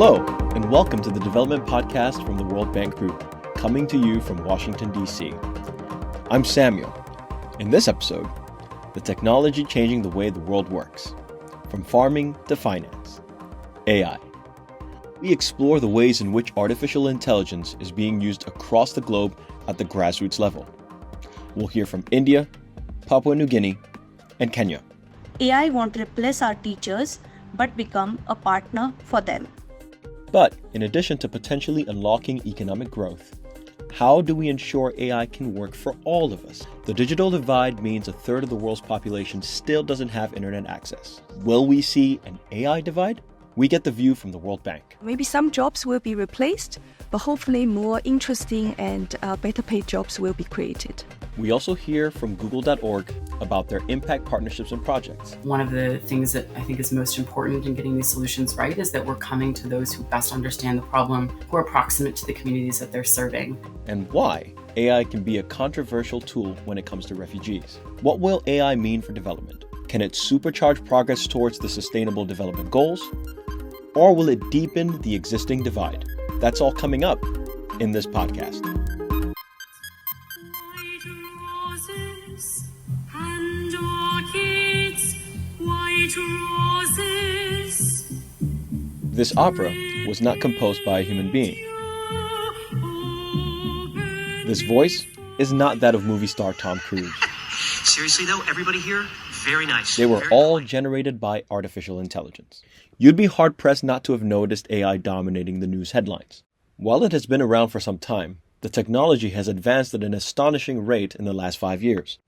Hello, and welcome to the Development Podcast from the World Bank Group, coming to you from Washington, D.C. I'm Samuel. In this episode, the technology changing the way the world works, from farming to finance, AI. We explore the ways in which artificial intelligence is being used across the globe at the grassroots level. We'll hear from India, Papua New Guinea, and Kenya. AI won't replace our teachers, but become a partner for them. But in addition to potentially unlocking economic growth, how do we ensure AI can work for all of us? The digital divide means a third of the world's population still doesn't have internet access. Will we see an AI divide? We get the view from the World Bank. Maybe some jobs will be replaced, but hopefully more interesting and better paid jobs will be created. We also hear from Google.org about their impact partnerships and projects. One of the things that I think is most important in getting these solutions right is that we're coming to those who best understand the problem, who are proximate to the communities that they're serving. And why AI can be a controversial tool when it comes to refugees. What will AI mean for development? Can it supercharge progress towards the Sustainable Development Goals? Or will it deepen the existing divide? That's all coming up in this podcast. This opera was not composed by a human being. This voice is not that of movie star Tom Cruise. Seriously though, everybody here, very nice. They were very all polite. generated by artificial intelligence. You'd be hard-pressed not to have noticed AI dominating the news headlines. While it has been around for some time, the technology has advanced at an astonishing rate in the last 5 years.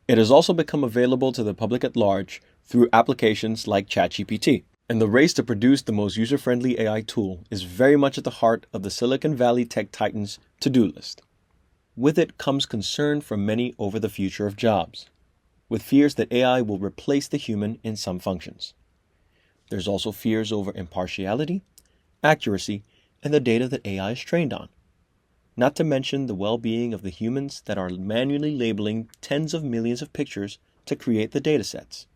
It has also become available to the public at large through applications like ChatGPT. And the race to produce the most user-friendly AI tool is very much at the heart of the Silicon Valley tech titans' to-do list. With it comes concern from many over the future of jobs, with fears that AI will replace the human in some functions. There's also fears over impartiality, accuracy, and the data that AI is trained on. Not to mention the well-being of the humans that are manually labeling tens of millions of pictures to create the datasets.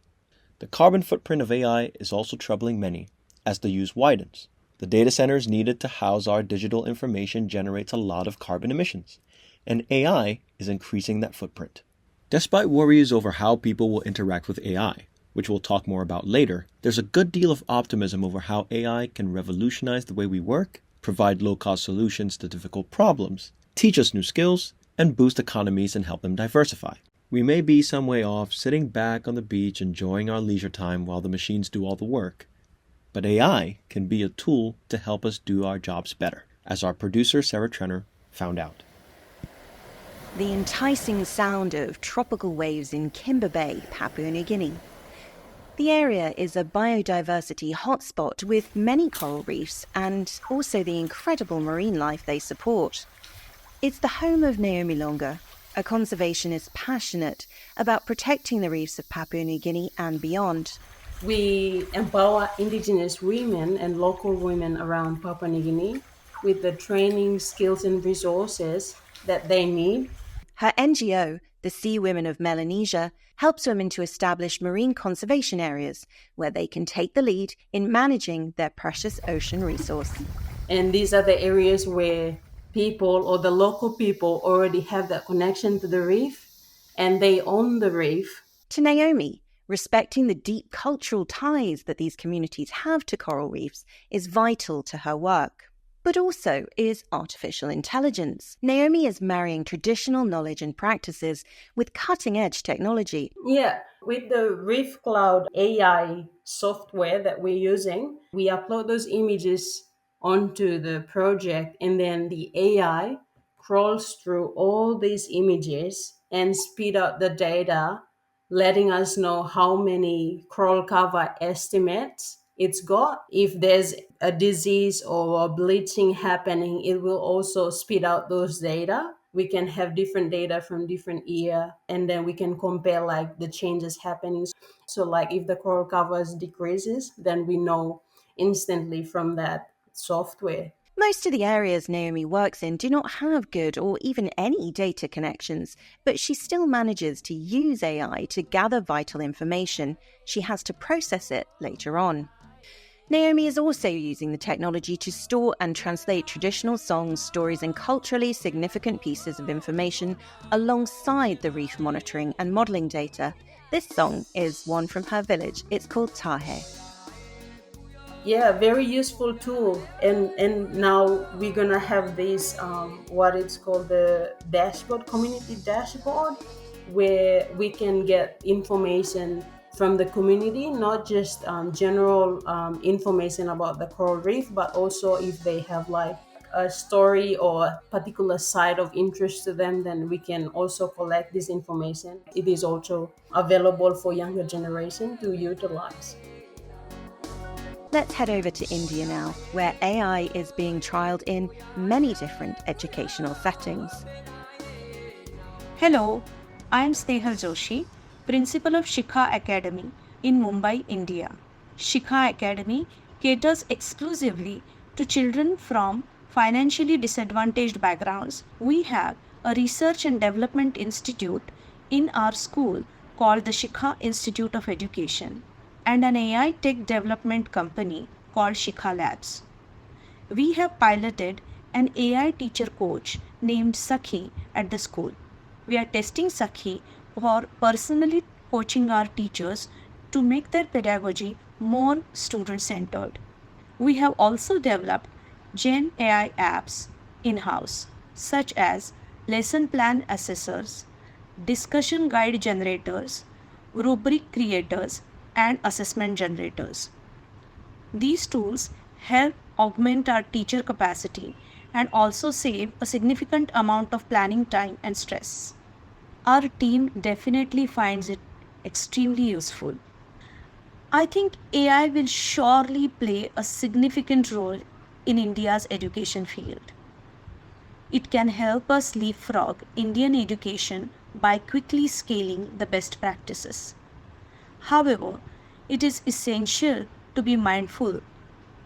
The carbon footprint of AI is also troubling many as the use widens. The data centers needed to house our digital information generates a lot of carbon emissions, and AI is increasing that footprint. Despite worries over how people will interact with AI, which we'll talk more about later, there's a good deal of optimism over how AI can revolutionize the way we work, provide low-cost solutions to difficult problems, teach us new skills, and boost economies and help them diversify. We may be some way off sitting back on the beach enjoying our leisure time while the machines do all the work, but AI can be a tool to help us do our jobs better, as our producer Sarah Trenner found out. The enticing sound of tropical waves in Kimber Bay, Papua New Guinea. The area is a biodiversity hotspot with many coral reefs and also the incredible marine life they support. It's the home of Naomi Longa, a conservationist passionate about protecting the reefs of Papua New Guinea and beyond. We empower indigenous women and local women around Papua New Guinea with the training, skills and resources that they need. Her NGO, the Sea Women of Melanesia, helps women to establish marine conservation areas where they can take the lead in managing their precious ocean resource. And these are the areas where people or the local people already have that connection to the reef and they own the reef. To Naomi, respecting the deep cultural ties that these communities have to coral reefs is vital to her work. But also is artificial intelligence. Naomi is marrying traditional knowledge and practices with cutting-edge technology. Yeah, with the Reef Cloud AI software that we're using, we upload those images onto the project and then the AI crawls through all these images and spit out the data, letting us know how many coral cover estimates it's got. If there's a disease or a bleaching happening, it will also spit out those data. We can have different data from different year and then we can compare like the changes happening. So like if the coral covers decreases, then we know instantly from that software. Most of the areas Naomi works in do not have good or even any data connections, but she still manages to use AI to gather vital information. She has to process it later on. Naomi is also using the technology to store and translate traditional songs, stories, and culturally significant pieces of information alongside the reef monitoring and modelling data. This song is one from her village. It's called Tahe. Yeah, very useful tool. And now we're gonna have this what it's called the dashboard, community dashboard, where we can get information from the community, not just general information about the coral reef, but also if they have like a story or a particular site of interest to them, then we can also collect this information. It is also available for younger generation to utilize. Let's head over to India now, where AI is being trialled in many different educational settings. Hello, I am Snehal Joshi, Principal of Shikha Academy in Mumbai, India. Shikha Academy caters exclusively to children from financially disadvantaged backgrounds. We have a research and development institute in our school called the Shikha Institute of Education and an AI tech development company called Shikha Labs. We have piloted an AI teacher coach named Sakhi at the school. We are testing Sakhi for personally coaching our teachers to make their pedagogy more student-centered. We have also developed Gen AI apps in-house, such as lesson plan assessors, discussion guide generators, rubric creators, and assessment generators. These tools help augment our teacher capacity and also save a significant amount of planning time and stress. Our team definitely finds it extremely useful. I think AI will surely play a significant role in India's education field. It can help us leapfrog Indian education by quickly scaling the best practices. However, it is essential to be mindful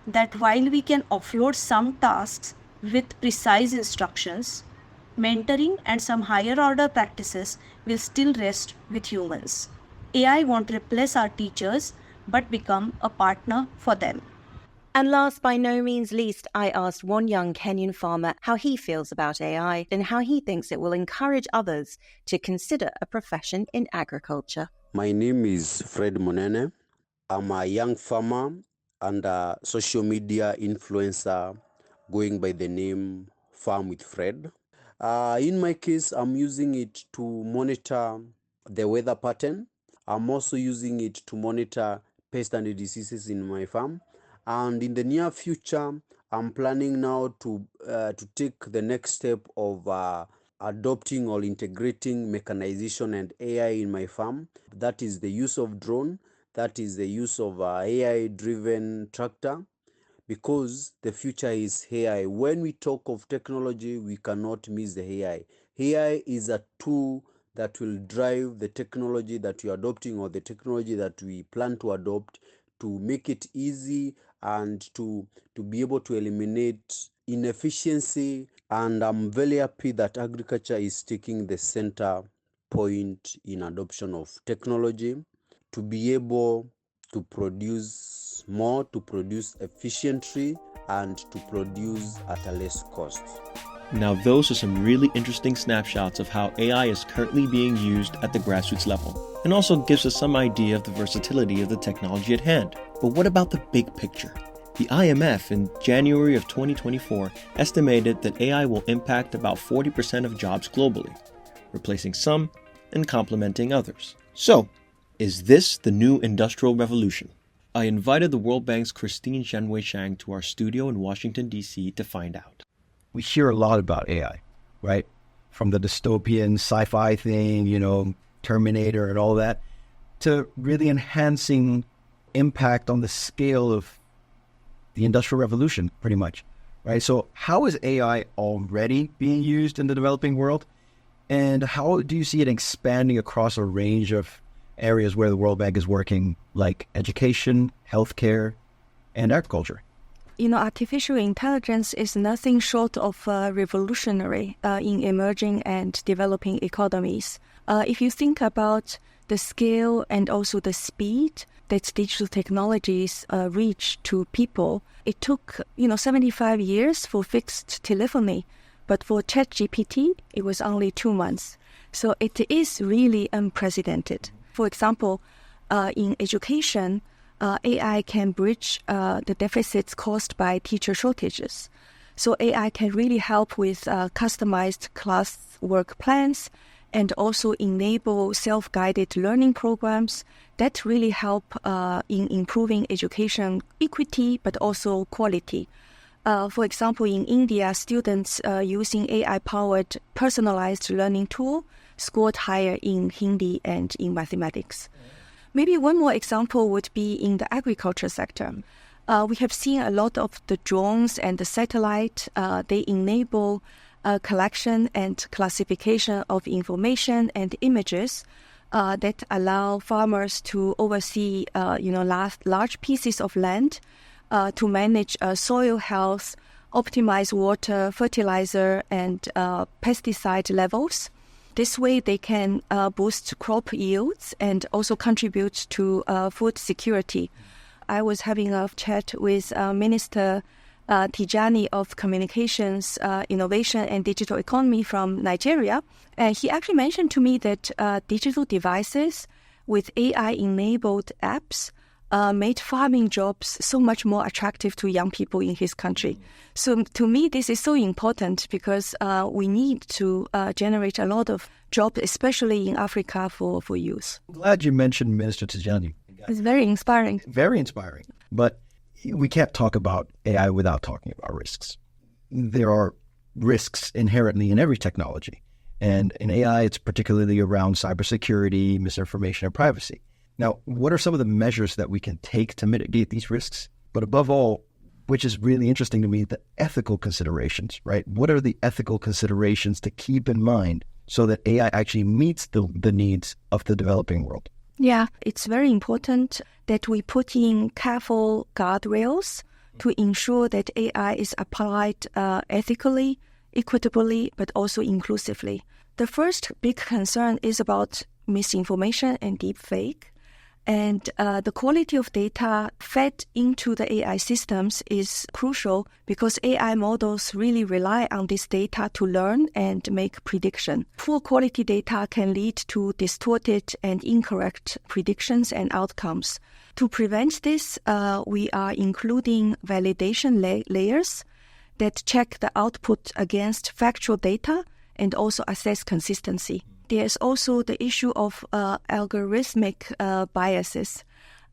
that while we can offload some tasks with precise instructions, mentoring and some higher order practices will still rest with humans. AI won't replace our teachers but become a partner for them. And last, by no means least, I asked one young Kenyan farmer how he feels about AI and how he thinks it will encourage others to consider a profession in agriculture. My name is Fred Monene. I'm a young farmer and a social media influencer going by the name Farm with Fred. In my case, I'm using it to monitor the weather pattern. I'm also using it to monitor pests and diseases in my farm. And in the near future, I'm planning now to take the next step of adopting or integrating mechanization and AI in my farm. That is the use of drone. That is the use of AI-driven tractor, because the future is AI. When we talk of technology, we cannot miss the AI. AI is a tool that will drive the technology that you're adopting or the technology that we plan to adopt to make it easy and to be able to eliminate inefficiency. And I'm very happy that agriculture is taking the center point in adoption of technology to be able to produce more, to produce efficiently, and to produce at a less cost. Now those are some really interesting snapshots of how AI is currently being used at the grassroots level, and also gives us some idea of the versatility of the technology at hand. But what about the big picture? The IMF in January of 2024 estimated that AI will impact about 40% of jobs globally, replacing some and complementing others. So, is this the new industrial revolution? I invited the World Bank's Christine Shenwei Shang to our studio in Washington, D.C. to find out. We hear a lot about AI, right? From the dystopian sci-fi thing, Terminator and all that, to really enhancing impact on the scale of the Industrial Revolution, pretty much, right? So how is AI already being used in the developing world? And how do you see it expanding across a range of areas where the World Bank is working, like education, healthcare, and agriculture? Artificial intelligence is nothing short of revolutionary in emerging and developing economies. If you think about the scale and also the speed that digital technologies reach to people. It took 75 years for fixed telephony, but for ChatGPT, it was only 2 months. So it is really unprecedented. For example, in education, AI can bridge the deficits caused by teacher shortages. So AI can really help with customized class work plans and also enable self-guided learning programs that really help in improving education equity, but also quality. For example, in India, students using AI-powered personalized learning tool scored higher in Hindi and in mathematics. Maybe one more example would be in the agriculture sector. We have seen a lot of the drones and the satellite. They enable collection and classification of information and images that allow farmers to oversee, large pieces of land to manage soil health, optimize water, fertilizer, and pesticide levels. This way, they can boost crop yields and also contribute to food security. I was having a chat with Minister Tijani of Communications, Innovation and Digital Economy from Nigeria. And he actually mentioned to me that digital devices with AI-enabled apps made farming jobs so much more attractive to young people in his country. So to me, this is so important because we need to generate a lot of jobs, especially in Africa for youth. I'm glad you mentioned Minister Tijani. It's very inspiring. Very inspiring. But we can't talk about AI without talking about risks. There are risks inherently in every technology. And in AI, it's particularly around cybersecurity, misinformation, and privacy. Now, what are some of the measures that we can take to mitigate these risks? But above all, which is really interesting to me, the ethical considerations, right? What are the ethical considerations to keep in mind so that AI actually meets the needs of the developing world? Yeah, it's very important that we put in careful guardrails to ensure that AI is applied ethically, equitably, but also inclusively. The first big concern is about misinformation and deepfake. And the quality of data fed into the AI systems is crucial because AI models really rely on this data to learn and make prediction. Poor quality data can lead to distorted and incorrect predictions and outcomes. To prevent this, we are including validation layers that check the output against factual data and also assess consistency. There's also the issue of algorithmic biases.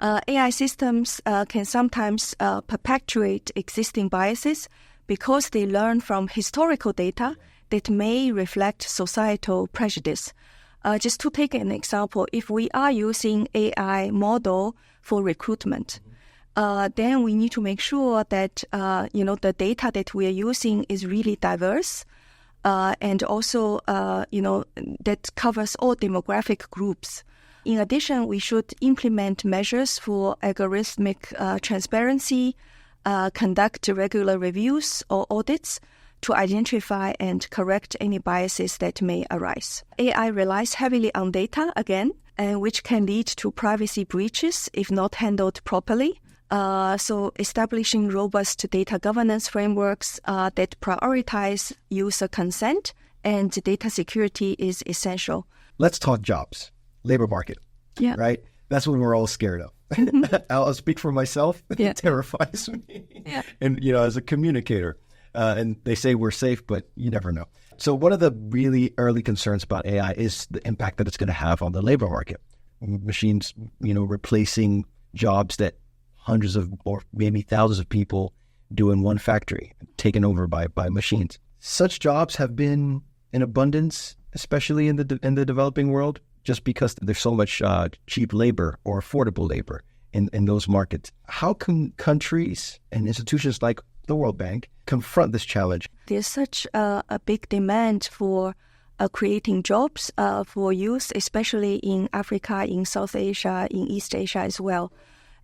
AI systems can sometimes perpetuate existing biases because they learn from historical data that may reflect societal prejudice. Just to take an example, if we are using AI model for recruitment, then we need to make sure that the data that we are using is really diverse. And also, that covers all demographic groups. In addition, we should implement measures for algorithmic transparency, conduct regular reviews or audits to identify and correct any biases that may arise. AI relies heavily on data, again, and which can lead to privacy breaches if not handled properly. So establishing robust data governance frameworks that prioritize user consent and data security is essential. Let's talk jobs, labor market, right? That's what we're all scared of. I'll speak for myself. It terrifies me. Yeah. And, as a communicator, and they say we're safe, but you never know. So one of the really early concerns about AI is the impact that it's going to have on the labor market. Machines, replacing jobs that hundreds of or maybe thousands of people do in one factory, taken over by machines. Such jobs have been in abundance, especially in the developing world, just because there's so much cheap labor or affordable labor in those markets. How can countries and institutions like the World Bank confront this challenge? There's such a big demand for creating jobs for youth, especially in Africa, in South Asia, in East Asia as well.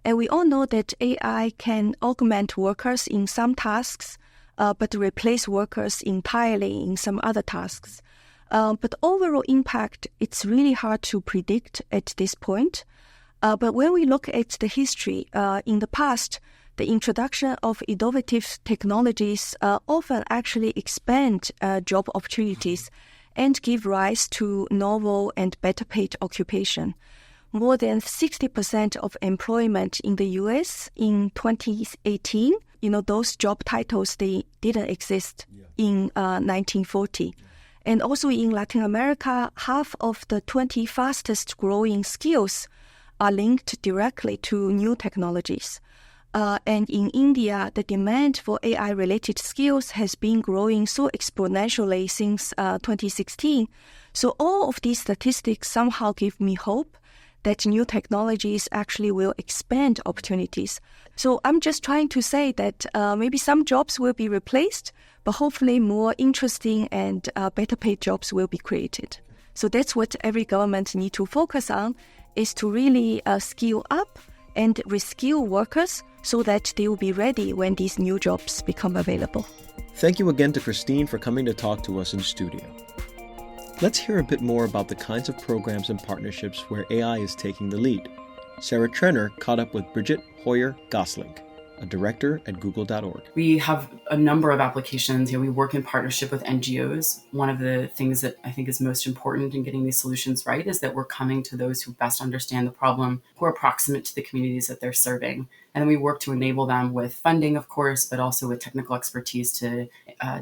And we all know that AI can augment workers in some tasks, but replace workers entirely in some other tasks. But overall impact, it's really hard to predict at this point. But when we look at the history, in the past, the introduction of innovative technologies often actually expand job opportunities and give rise to novel and better paid occupation. More than 60% of employment in the US in 2018, those job titles, they didn't exist in 1940. And also in Latin America, half of the 20 fastest growing skills are linked directly to new technologies. And in India, the demand for AI-related skills has been growing so exponentially since 2016. So all of these statistics somehow give me hope that new technologies actually will expand opportunities. So I'm just trying to say that maybe some jobs will be replaced, but hopefully more interesting and better paid jobs will be created. So that's what every government needs to focus on, is to really skill up and reskill workers so that they will be ready when these new jobs become available. Thank you again to Christine for coming to talk to us in studio. Let's hear a bit more about the kinds of programs and partnerships where AI is taking the lead. Sarah Trenner caught up with Bridget Hoyer-Gosling, a director at google.org. We have a number of applications. We work in partnership with NGOs. One of the things that I think is most important in getting these solutions right is that we're coming to those who best understand the problem, who are proximate to the communities that they're serving. And we work to enable them with funding, of course, but also with technical expertise to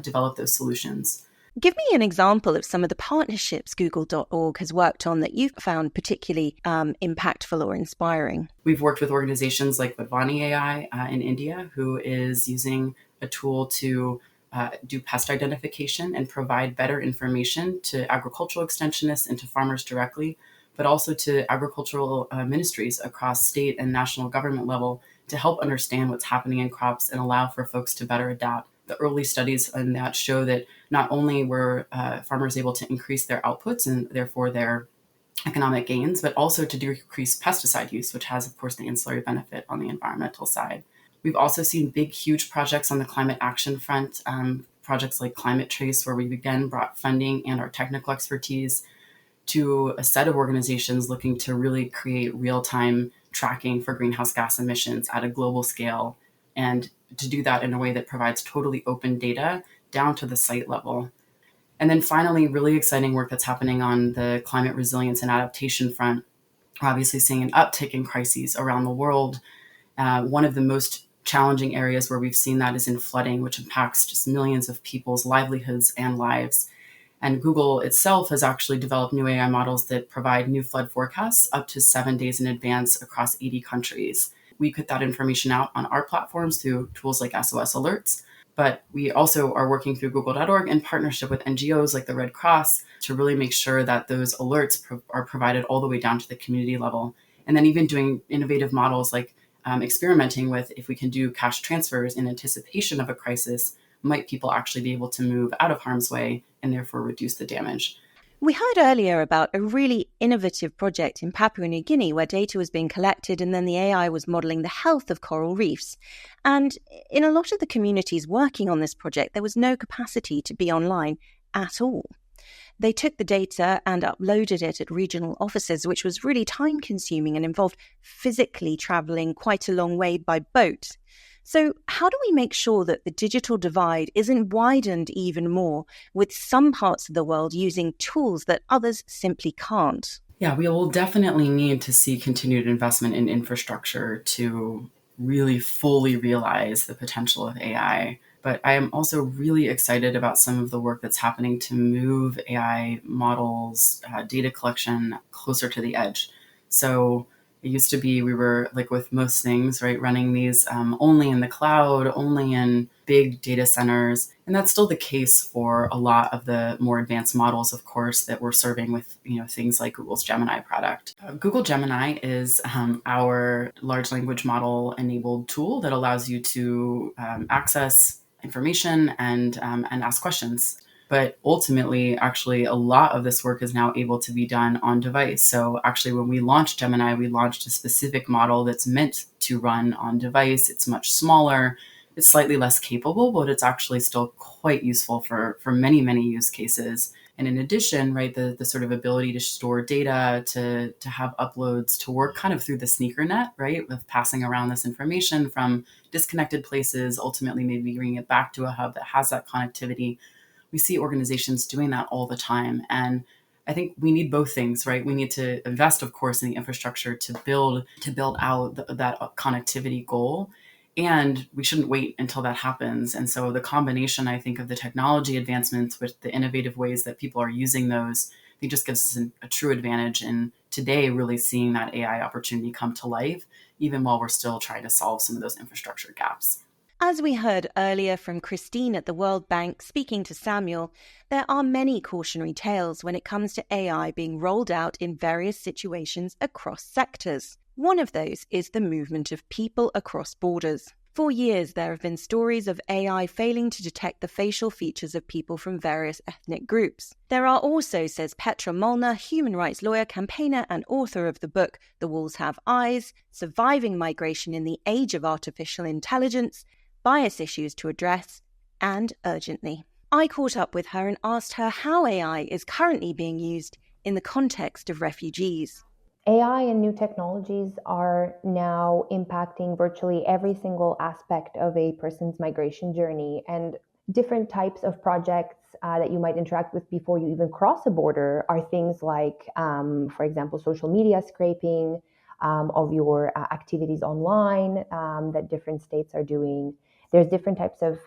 develop those solutions. Give me an example of some of the partnerships google.org has worked on that you've found particularly impactful or inspiring. We've worked with organizations like Vadvani AI in India, who is using a tool to do pest identification and provide better information to agricultural extensionists and to farmers directly, but also to agricultural ministries across state and national government level to help understand what's happening in crops and allow for folks to better adapt. The early studies on that show that not only were farmers able to increase their outputs and therefore their economic gains, but also to decrease pesticide use, which has, of course, the ancillary benefit on the environmental side. We've also seen big, huge projects on the climate action front, projects like Climate Trace, where we've again brought funding and our technical expertise to a set of organizations looking to really create real-time tracking for greenhouse gas emissions at a global scale, and to do that in a way that provides totally open data down to the site level. And then finally, really exciting work that's happening on the climate resilience and adaptation front. We're obviously seeing an uptick in crises around the world. One of the most challenging areas where we've seen that is in flooding, which impacts just millions of people's livelihoods and lives. And Google itself has actually developed new AI models that provide new flood forecasts up to 7 days in advance across 80 countries. We put that information out on our platforms through tools like SOS Alerts, but we also are working through google.org in partnership with NGOs like the Red Cross to really make sure that those alerts are provided all the way down to the community level. And then even doing innovative models like experimenting with if we can do cash transfers in anticipation of a crisis, might people actually be able to move out of harm's way and therefore reduce the damage. We heard earlier about a really innovative project in Papua New Guinea where data was being collected and then the AI was modelling the health of coral reefs. And in a lot of the communities working on this project, there was no capacity to be online at all. They took the data and uploaded it at regional offices, which was really time-consuming and involved physically travelling quite a long way by boat. So how do we make sure that the digital divide isn't widened even more, with some parts of the world using tools that others simply can't? Yeah, we will definitely need to see continued investment in infrastructure to really fully realize the potential of AI. But I am also really excited about some of the work that's happening to move AI models, data collection closer to the edge. So it used to be we were, like with most things, right, running these only in the cloud, only in big data centers. And that's still the case for a lot of the more advanced models, of course, that we're serving with, things like Google's Gemini product. Google Gemini is our large language model enabled tool that allows you to access information and ask questions. But ultimately, actually, a lot of this work is now able to be done on device. So actually, when we launched Gemini, we launched a specific model that's meant to run on device. It's much smaller. It's slightly less capable, but it's actually still quite useful for many, many use cases. And in addition, right, the sort of ability to store data, to have uploads, to work kind of through the sneaker net, right, of passing around this information from disconnected places, ultimately maybe bringing it back to a hub that has that connectivity. We see organizations doing that all the time. And I think we need both things, right? We need to invest, of course, in the infrastructure to build out that connectivity goal. And we shouldn't wait until that happens. And so the combination, I think, of the technology advancements with the innovative ways that people are using those, I think just gives us a true advantage in today really seeing that AI opportunity come to life, even while we're still trying to solve some of those infrastructure gaps. As we heard earlier from Christine at the World Bank speaking to Samuel, there are many cautionary tales when it comes to AI being rolled out in various situations across sectors. One of those is the movement of people across borders. For years, there have been stories of AI failing to detect the facial features of people from various ethnic groups. There are also, says Petra Molnar, human rights lawyer, campaigner, and author of the book The Walls Have Eyes, Surviving Migration in the Age of Artificial Intelligence, bias issues to address, and urgently. I caught up with her and asked her how AI is currently being used in the context of refugees. AI and new technologies are now impacting virtually every single aspect of a person's migration journey, and different types of projects that you might interact with before you even cross a border are things like, for example, social media scraping of your activities online that different states are doing. There's different types of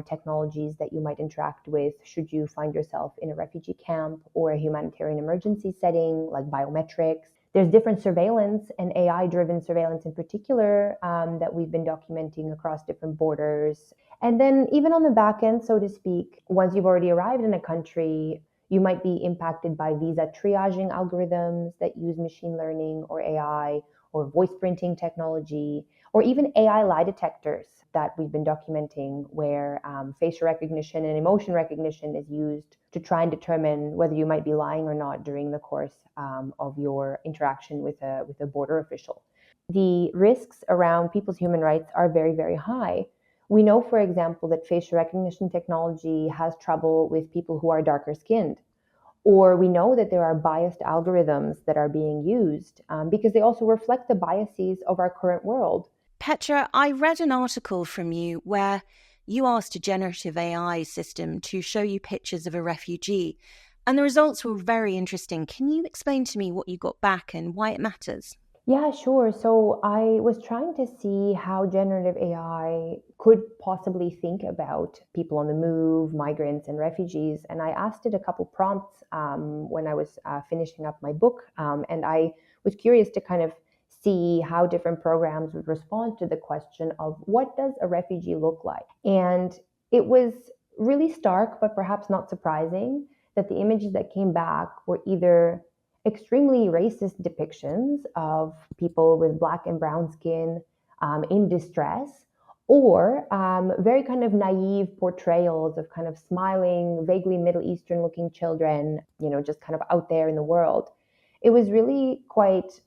technologies that you might interact with should you find yourself in a refugee camp or a humanitarian emergency setting, like biometrics. There's different surveillance and AI-driven surveillance in particular that we've been documenting across different borders. And then even on the back end, so to speak, once you've already arrived in a country, you might be impacted by visa triaging algorithms that use machine learning or AI or voice printing technology, or even AI lie detectors that we've been documenting where facial recognition and emotion recognition is used to try and determine whether you might be lying or not during the course of your interaction with a border official. The risks around people's human rights are very, very high. We know, for example, that facial recognition technology has trouble with people who are darker skinned. Or we know that there are biased algorithms that are being used because they also reflect the biases of our current world. Petra, I read an article from you where you asked a generative AI system to show you pictures of a refugee, and the results were very interesting. Can you explain to me what you got back and why it matters? Yeah, sure. So I was trying to see how generative AI could possibly think about people on the move, migrants, and refugees. And I asked it a couple prompts when I was finishing up my book. And I was curious to kind of see how different programs would respond to the question of what does a refugee look like? And it was really stark, but perhaps not surprising, that the images that came back were either extremely racist depictions of people with black and brown skin in distress, or very kind of naive portrayals of kind of smiling, vaguely Middle Eastern looking children, just kind of out there in the world. It was really quite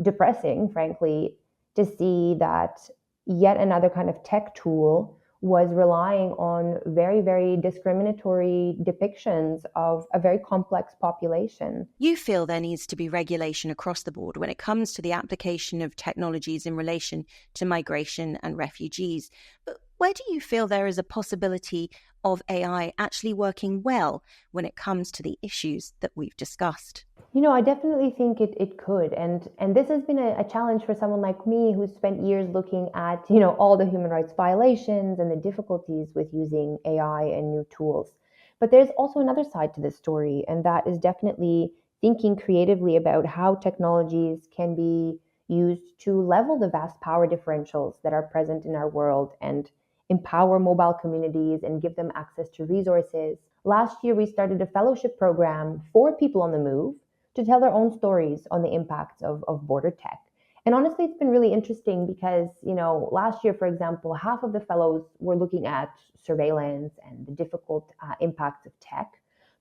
depressing, frankly, to see that yet another kind of tech tool was relying on very, very discriminatory depictions of a very complex population. You feel there needs to be regulation across the board when it comes to the application of technologies in relation to migration and refugees. But where do you feel there is a possibility of AI actually working well when it comes to the issues that we've discussed? I definitely think it could. And this has been a challenge for someone like me who's spent years looking at, all the human rights violations and the difficulties with using AI and new tools. But there's also another side to this story, and that is definitely thinking creatively about how technologies can be used to level the vast power differentials that are present in our world and empower mobile communities and give them access to resources. Last year, we started a fellowship program for people on the move to tell their own stories on the impacts of border tech. And honestly, it's been really interesting because, last year, for example, half of the fellows were looking at surveillance and the difficult impacts of tech.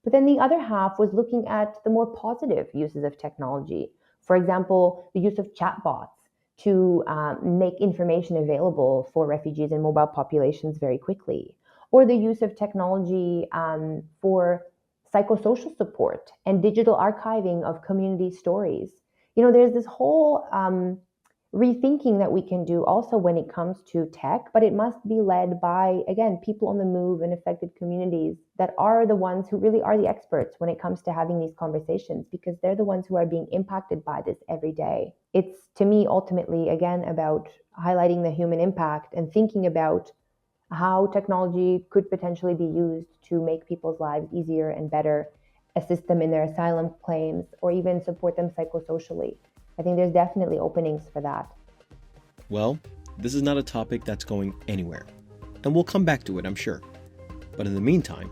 But then the other half was looking at the more positive uses of technology. For example, the use of chatbots to make information available for refugees and mobile populations very quickly, or the use of technology for psychosocial support and digital archiving of community stories. There's this whole rethinking that we can do also when it comes to tech, but it must be led by, again, people on the move and affected communities that are the ones who really are the experts when it comes to having these conversations, because they're the ones who are being impacted by this every day. It's, to me, ultimately, again, about highlighting the human impact and thinking about how technology could potentially be used to make people's lives easier and better, assist them in their asylum claims, or even support them psychosocially. I think there's definitely openings for that. Well, this is not a topic that's going anywhere, and we'll come back to it, I'm sure. But in the meantime,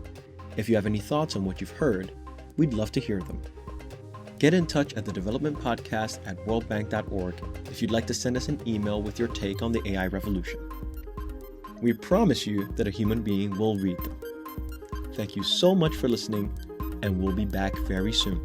if you have any thoughts on what you've heard, we'd love to hear them. Get in touch at the Development Podcast at worldbank.org if you'd like to send us an email with your take on the AI revolution. We promise you that a human being will read them. Thank you so much for listening, and we'll be back very soon.